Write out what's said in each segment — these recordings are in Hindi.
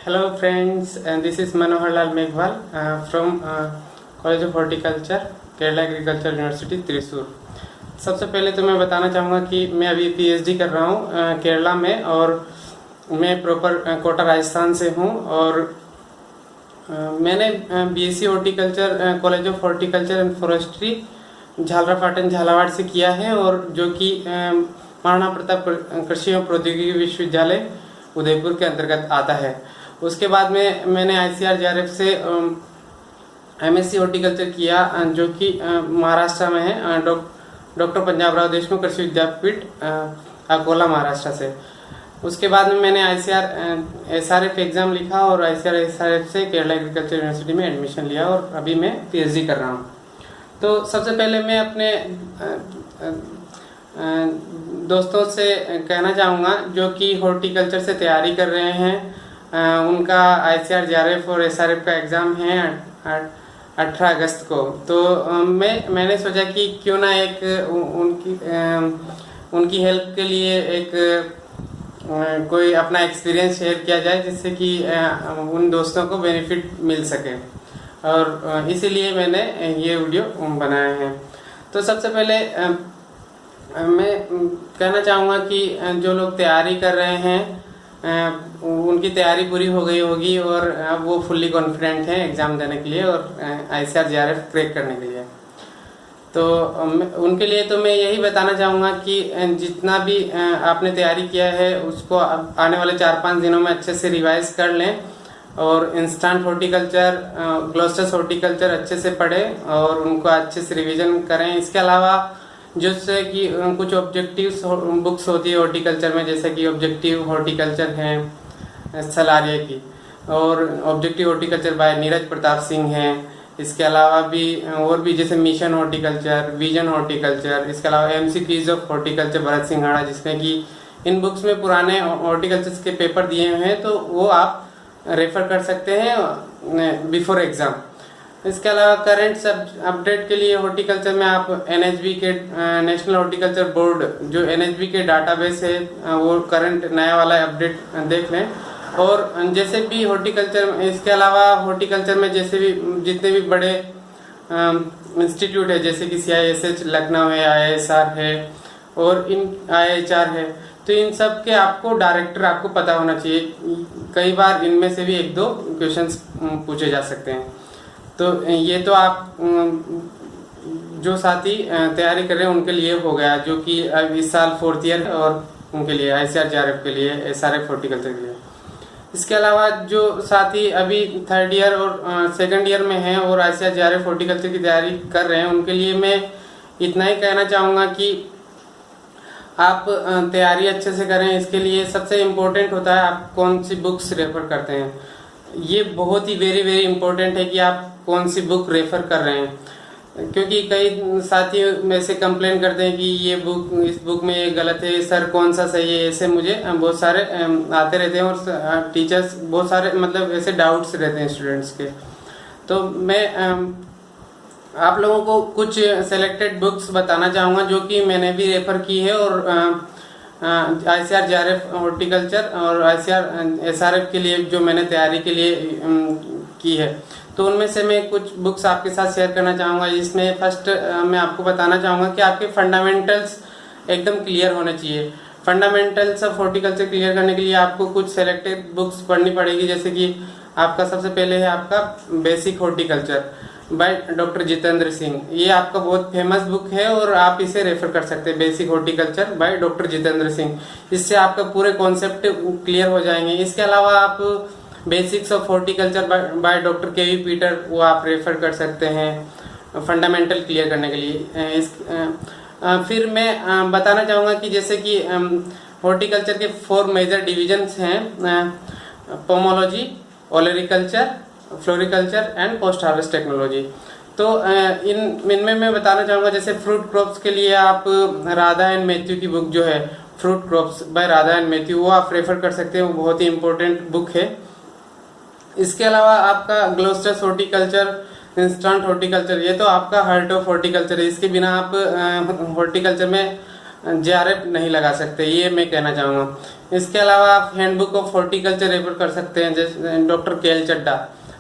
Hello friends, and this is Manohar Lal Meghwal from College of Horticulture, Kerala agriculture university Thrissur. सबसे पहले तो मैं बताना चाहूँगा कि मैं अभी पीएचडी कर रहा हूँ केरला में, और मैं प्रॉपर कोटा राजस्थान से हूँ। और मैंने BSc horticulture college of horticulture and forestry Jhalrapatan Jhalawar से किया है, और जो कि महाराणा प्रताप कृषि एवं प्रौद्योगिकी विश्वविद्यालय उदयपुर के अंतर्गत आता है। उसके बाद में मैंने ICAR-JRF से MSc हॉर्टिकल्चर किया, जो कि महाराष्ट्र में है, डॉक्टर पंजाबराव देशमुख कृषि विद्यापीठ अकोला महाराष्ट्र से। उसके बाद में मैंने ICAR-SRF एग्ज़ाम लिखा और ICAR-SRF से केरला एग्रीकल्चर यूनिवर्सिटी में एडमिशन लिया, और अभी मैं PhD कर रहा हूँ। तो सबसे पहले मैं अपने दोस्तों से कहना चाहूँगा जो कि हॉर्टिकल्चर से तैयारी कर रहे हैं, उनका ICAR-JRF और SRF का एग्ज़ाम है 18 अगस्त को। तो मैंने सोचा कि क्यों ना एक उनकी हेल्प के लिए एक कोई अपना एक्सपीरियंस शेयर किया जाए, जिससे कि उन दोस्तों को बेनिफिट मिल सके, और इसीलिए मैंने ये वीडियो बनाया है। तो सबसे पहले मैं कहना चाहूँगा कि जो लोग तैयारी कर रहे हैं उनकी तैयारी पूरी हो गई होगी, और अब वो फुल्ली कॉन्फिडेंट हैं एग्ज़ाम देने के लिए और ICAR-JRF क्रैक करने के लिए। तो उनके लिए तो मैं यही बताना चाहूँगा कि जितना भी आपने तैयारी किया है उसको आने वाले 4-5 दिनों में अच्छे से रिवाइज कर लें, और इंस्टेंट हॉर्टिकल्चर, ग्लोस्टर्स हॉर्टिकल्चर अच्छे से पढ़ें और उनको अच्छे से रिवीजन करें। इसके अलावा जिससे कि कुछ ऑब्जेक्टिव्स बुक्स होती है हॉर्टिकल्चर में, जैसे कि ऑब्जेक्टिव हॉर्टिकल्चर हैं सलारिया की, और objective horticulture by Neeraj Pratap Singh हैं। इसके अलावा भी और भी जैसे मिशन हॉर्टिकल्चर, विजन हॉर्टिकल्चर, इसके अलावा MCQs ऑफ हॉर्टिकल्चर भरत सिंघाड़ा, जिसमें कि इन बुक्स में पुराने हॉर्टिकल्चर के पेपर दिए हुए हैं, तो वो आप रेफर कर सकते हैं बिफोर एग्ज़ाम। इसके अलावा करंट अपडेट के लिए हॉर्टिकल्चर में आप NHB के नेशनल हॉर्टिकल्चर बोर्ड जो NHB के डाटाबेस है, वो करंट नया वाला अपडेट देख लें। और जैसे भी हॉर्टिकल्चर, इसके अलावा हॉर्टिकल्चर में जैसे भी जितने भी बड़े इंस्टीट्यूट है, जैसे कि CISH लखनऊ है, IISR है, और इन IHR है, तो इन सब के आपको डायरेक्टर आपको पता होना चाहिए। कई बार इनमें से भी 1-2 क्वेश्चंस पूछे जा सकते हैं। तो ये तो आप जो साथी तैयारी कर रहे हैं उनके लिए हो गया, जो कि अब इस साल 4th ईयर, और उनके लिए ICAR-JRF के लिए, SRF हॉर्टिकल्चर के लिए। इसके अलावा जो साथी अभी 3rd ईयर और 2nd ईयर में हैं और ICAR-JRF हॉर्टिकल्चर की तैयारी कर रहे हैं, उनके लिए मैं इतना ही कहना चाहूँगा कि आप तैयारी अच्छे से करें। इसके लिए सबसे इम्पोर्टेंट होता है आप कौन सी बुक्स रेफर करते हैं। ये बहुत ही वेरी इम्पोर्टेंट है कि आप कौन सी बुक रेफर कर रहे हैं, क्योंकि कई साथी में से कंप्लेन करते हैं कि ये बुक, इस बुक में ये गलत है, सर कौन सा सही है। ऐसे मुझे बहुत सारे आते रहते हैं, और टीचर्स बहुत सारे मतलब ऐसे डाउट्स रहते हैं स्टूडेंट्स के। तो मैं आप लोगों को कुछ सेलेक्टेड बुक्स बताना चाहूँगा जो कि मैंने भी रेफर की है, और ICAR-JRF हॉर्टिकल्चर और ICAR-SRF के लिए जो मैंने तैयारी के लिए की है। तो उनमें से मैं कुछ बुक्स आपके साथ शेयर करना चाहूँगा, जिसमें फर्स्ट मैं आपको बताना चाहूँगा कि आपके फंडामेंटल्स एकदम क्लियर होने चाहिए। फंडामेंटल्स ऑफ हॉर्टिकल्चर क्लियर करने के लिए आपको कुछ सेलेक्टेड बुक्स पढ़नी पड़ेगी, जैसे कि आपका सबसे पहले है आपका basic horticulture by doctor Jitendra Singh. ये आपका बहुत फेमस बुक है और आप इसे रेफर कर सकते हैं, basic horticulture by doctor Jitendra Singh. इससे आपका पूरे कॉन्सेप्ट क्लियर हो जाएंगे। इसके अलावा आप basics of horticulture by doctor KV Peter, वो आप रेफर कर सकते हैं फंडामेंटल क्लियर करने के लिए। फिर मैं बताना चाहूँगा कि जैसे कि हॉर्टिकल्चर के 4 मेजर डिविजन्स हैं, pomology, olericulture, floriculture and post harvest technology. तो इनमें मैं बताना चाहूँगा, जैसे फ्रूट क्रॉप्स के लिए आप राधा एंड मैथ्यू की बुक जो है, fruit crops by Radha and Matthew, वो आप रेफर कर सकते हैं, वो बहुत ही इंपॉर्टेंट बुक है। इसके अलावा आपका ग्लोस्टर्स हॉर्टिकल्चर, इंस्टेंट हॉर्टिकल्चर, ये तो आपका हार्ट ऑफ हॉर्टिकल्चर है। इसके बिना आप हॉर्टिकल्चर में JRF नहीं लगा सकते, ये मैं कहना चाहूँगा। इसके अलावा आप हैंडबुक ऑफ हॉर्टिकल्चर रेफर कर सकते हैं, जैसे डॉक्टर KL चड्डा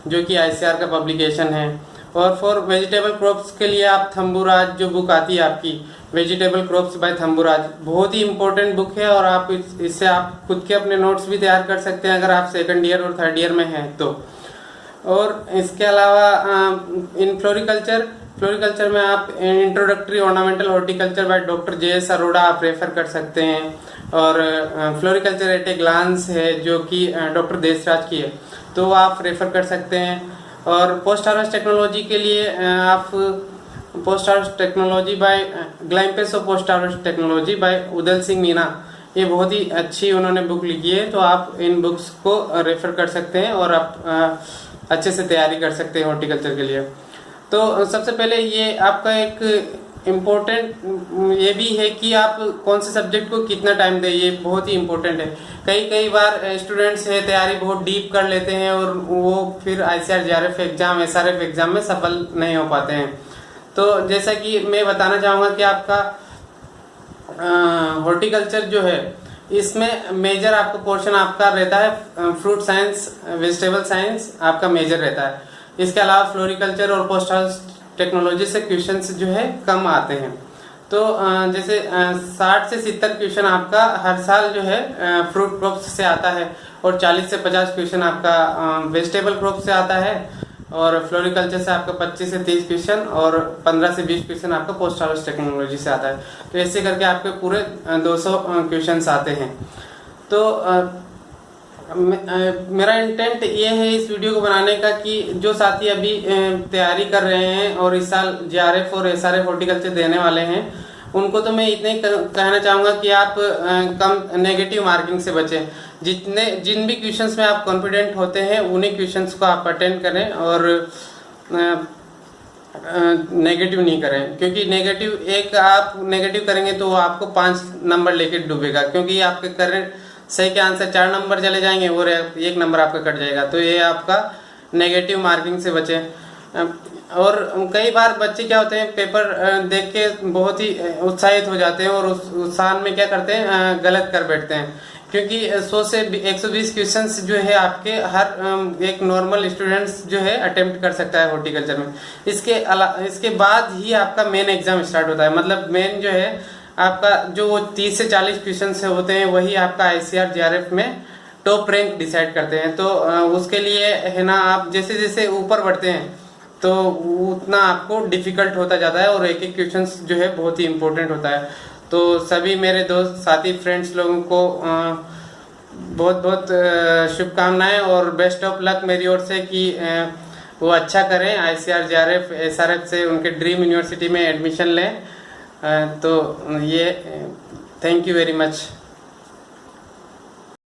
जो कि ICAR का पब्लिकेशन है। और फॉर वेजिटेबल क्रॉप्स के लिए आप थम्बुराज जो बुक आती है आपकी, वेजिटेबल क्रॉप्स बाय थम्बुराज, बहुत ही इंपॉर्टेंट बुक है। और आप इससे आप खुद के अपने नोट्स भी तैयार कर सकते हैं अगर आप सेकंड ईयर और थर्ड ईयर में हैं तो। और इसके अलावा इन फ्लोरिकल्चर में आप introductory ornamental horticulture by doctor JS Arora आप रेफर कर सकते हैं। और फ्लोरिकल्चर एट ए ग्लांस है जो कि डॉक्टर देशराज की है, तो आप रेफर कर सकते हैं। और पोस्ट हार्वेस्ट टेक्नोलॉजी के लिए आप post harvest technology by glimpses of post harvest technology by Udal Singh Meena, ये बहुत ही अच्छी उन्होंने बुक लिखी है, तो आप इन बुक्स को रेफर कर सकते हैं और आप अच्छे से तैयारी कर सकते हैं हॉर्टिकल्चर के लिए। तो सबसे पहले ये आपका एक इम्पोर्टेंट ये भी है कि आप कौन से सब्जेक्ट को कितना टाइम दें, ये बहुत ही इम्पोर्टेंट है। कई बार स्टूडेंट्स है तैयारी बहुत डीप कर लेते हैं और वो फिर ICAR JRF exam SRF exam में सफल नहीं हो पाते हैं। तो जैसा कि मैं बताना चाहूँगा कि आपका हॉर्टिकल्चर जो है इसमें मेजर आपका पोर्शन आपका रहता है फ्रूट साइंस, वेजिटेबल साइंस आपका मेजर रहता है। इसके अलावा फ्लोरिकल्चर और पोस्ट हार्वेस्ट टेक्नोलॉजी से क्वेश्चंस जो है कम आते हैं। तो जैसे 60 से 70 क्वेश्चन आपका हर साल जो है फ्रूट क्रॉप्स से आता है और 40 से 50 क्वेश्चन आपका वेजिटेबल क्रॉप से आता है और फ्लोरिकल्चर से आपका 25 से 30 क्वेश्चन और 15 से 20 क्वेश्चन आपका पोस्ट हार्वेस्ट टेक्नोलॉजी से आता है। तो ऐसे करके आपके पूरे 200 क्वेश्चंस आते हैं। तो मेरा इंटेंट ये है इस वीडियो को बनाने का कि जो साथी अभी तैयारी कर रहे हैं और इस साल JRF और SRF हॉर्टिकल्चर देने वाले हैं, उनको तो मैं इतना ही कहना चाहूँगा कि आप कम नेगेटिव मार्किंग से बचें। जिन भी क्वेश्चंस में आप कॉन्फिडेंट होते हैं उन्हीं क्वेश्चंस को आप अटेंड करें और नेगेटिव नहीं करें, क्योंकि आप नेगेटिव करेंगे तो आपको 5 नंबर लेके डूबेगा, क्योंकि आपके करंट सही के आंसर 4 नंबर चले जाएंगे और 1 नंबर आपका कट जाएगा। तो ये आपका नेगेटिव मार्किंग से बचे। और कई बार बच्चे क्या होते हैं पेपर देख के बहुत ही उत्साहित हो जाते हैं और उस उत्साह में क्या करते हैं गलत कर बैठते हैं, क्योंकि 100 से 120 क्वेश्चंस जो है आपके हर एक नॉर्मल स्टूडेंट्स जो है अटेम्प्ट कर सकता है हॉर्टिकल्चर में। इसके बाद ही आपका मेन एग्जाम स्टार्ट होता है। मतलब मेन जो है आपका जो वो 30 से 40 क्वेश्चन होते हैं वही आपका ICAR JRF में टॉप रैंक डिसाइड करते हैं। तो उसके लिए है ना, आप जैसे जैसे ऊपर बढ़ते हैं तो उतना आपको डिफिकल्ट होता जाता है और एक एक क्वेश्चन जो है बहुत ही इंपॉर्टेंट होता है। तो सभी मेरे दोस्त साथी फ्रेंड्स लोगों को बहुत बहुत शुभकामनाएं और बेस्ट ऑफ लक मेरी ओर से कि वो अच्छा करें, ICAR JRF SRF से उनके ड्रीम यूनिवर्सिटी में एडमिशन लें। तो ये थैंक यू वेरी मच।